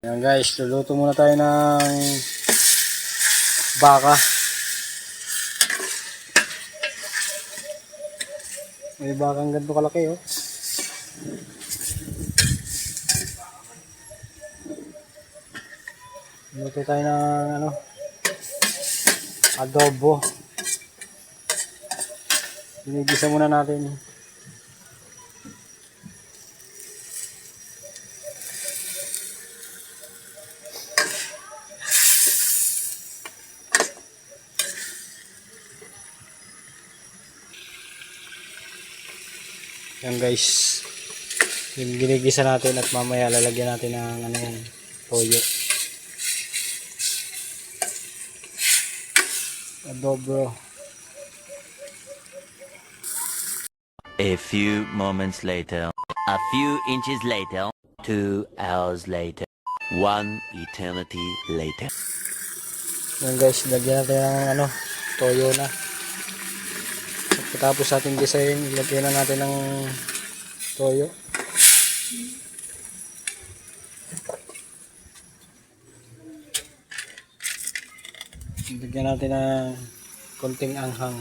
Ayan guys, luluto muna tayo ng baka. May bakang ganito kalaki oh. Luluto tayo ng adobo. Ginigisa muna natin. Yan guys, yung ginigisa natin at mamaya lalagyan natin ng toyo. Adobo. A few moments later, a few inches later, 2 hours later, 1 eternity later. Yan guys, lagyan natin ng toyo na. Pagkatapos natin gisahin, ilagyan na natin ng toyo. Lagyan natin ng konting anghang.